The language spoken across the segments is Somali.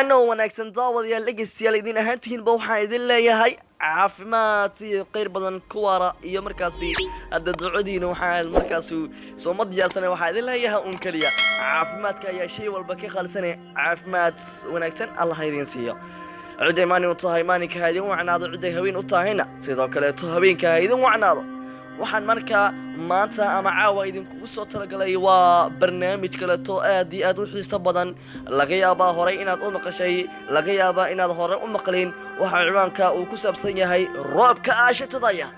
وعنا ونكسن داود يا لجستيال إذن هنتين بوحة إذن لا يهاي عافماتي قير بدن كوارا يا مركزي أدد عدين وحال مركزو صمد يا سنة وحا إذن لا يها أنكليا عافمات كيا شيء والبكي خال سنة عافمات ونكسن الله يدين سيا عدي ماني وطهي ماني كهيدين وعناض عدي هوين وطهينا سيدا كلا تهبين كهيدين وعناض waxaan markaa maanta ama caawa idinku soo talagalay waa barnaamij kale oo aad u xiiso badan laga yaabaa hore inaad u maqashay laga yaabaa inaad hore u maqleen waxa ciwaanka uu ku saabsan yahay roobka aashitadaya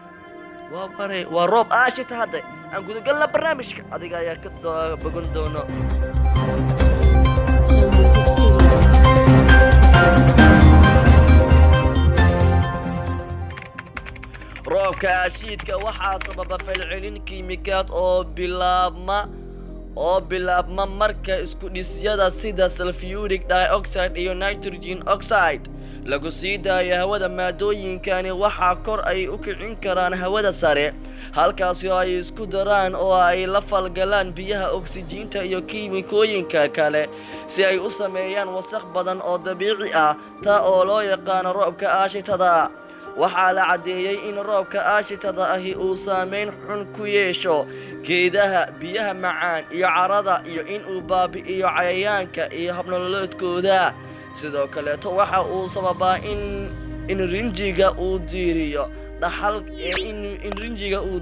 waa roob aashita hadda aan guud galna barnaamijka adiga ayaa ka bogan doono roobka aashidka waxaa sababa falcelin kiimikaad oo bilaabma marka isku dhisyada sida sulfuric dioxide iyo nitrogen oxide lagu sii daayo hawada maadooyinkani waxaa kor ay u kicin karaan hawada sare halkaas oo ay isku daraan oo ay la falgalaan biyaha oksijiinta iyo kiimikooyinka kale si ay u sameeyaan wasakh badan oo dabiici ah taa oo loo yaqaan roobka aashitada waxaa la cadeeyay in roobka aashitada ahi uu saameyn xun ku yeesho geedaha biyaha macaan iyo carada iyo in uu baabi'iyo cayayaanka iyo habnololeedkooda sidoo kale waxa uu sababaa in rinjiga uu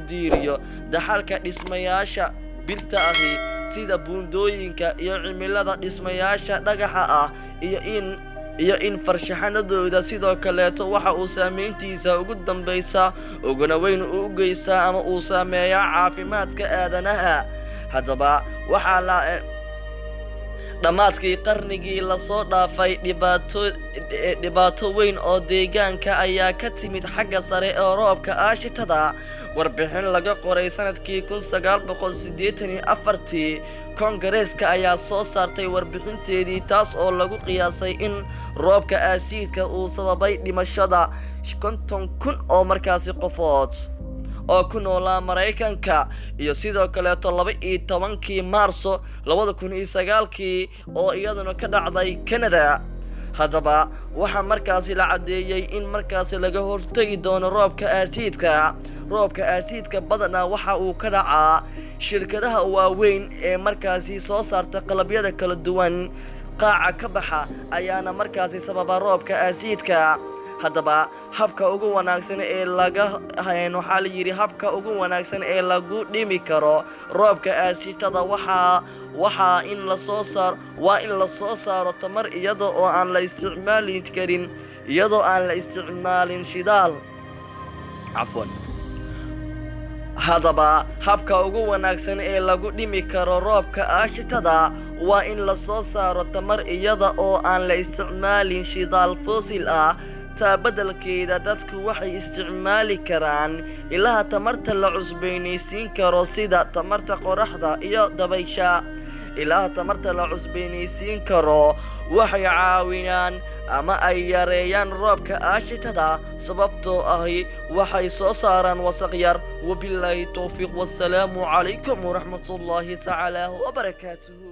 diiriyo dhaxalka dhismayaasha birta ahi sida buundooyinka iyo cimilada dhismayaasha dhagaxa ah iyo in farshaxanadooda sidoo kale waxa uu saameyntiisa ugu dambaysa uguna weyn u geysaa ama uu saameeyaa caafimaadka aadanaha haddaba waxaa la dhamaadkii qarnigii la soo dhaafay dhibaato weyn oo deegaanka ayaa ka timid xagga sare ee roobka aashitada warbixin laga qoray sanadkii 1984 Kongareeska ayaa soo saartay warbixinteedii taas oo lagu qiyaasay in roobka aashidka uu sababay dhimashada 50,000 oo markaasi qofood oo ku noolaa Mareykanka iyo sidoo kale 12 Maarso 2009 oo iyaduna ka dhacday Canada haddaba waxa markaasi la cadeeyay in markaasi laga hortagi doono roobka aashidka badanaa waxa uu ka dhacaa shirkadaha waaweyn ee markaasi soo saarta qalabyada kala duwan qaaca ka baxa ayaana markaasi sababa roobka aashidka haddaba habka ugu wanaagsan ee lagu dhimi karo roobka aashitada waxaa in la soo saaro tamar iyadoo aan la isticmaalin shidaal haddaba habka ugu wanaagsan ee lagu dhimi karo roobka aashitada waa in la soo saaro tamar iyada oo aan la isticmaalin shidaal fossil ah taa beddelkeeda dadku waxay isticmaali karaan ilaha tamarta la cusboonaysiin karo sida tamarta qoraxda iyo dabaysha ilaha tamarta la cusboonaysiin karo waxay caawinaan ama ay yareeyaan roobka aashitada sababtoo ahi waxay soo saaraan wasakh yar wabillahi tawfiiq wassalaamu calaykum waraxmatullaahi tacaala wabarakaatuh